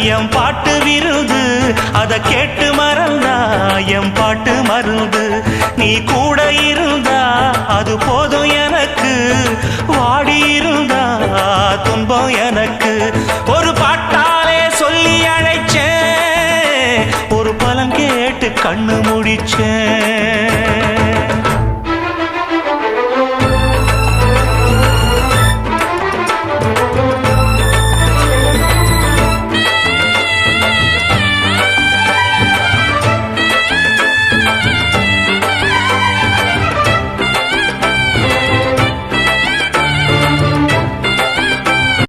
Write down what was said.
M பாட்டு விருது அத கேட்டு மறந்தா எம் பாட்டு மருந்து நீ கூட இருந்தா அது போதும் எனக்கு வாடி இருந்தா துன்பம் எனக்கு ஒரு பாட்டாலே சொல்லி அழைச்சேன் ஒரு பலன் கேட்டு கண்ணு முடிச்சேன்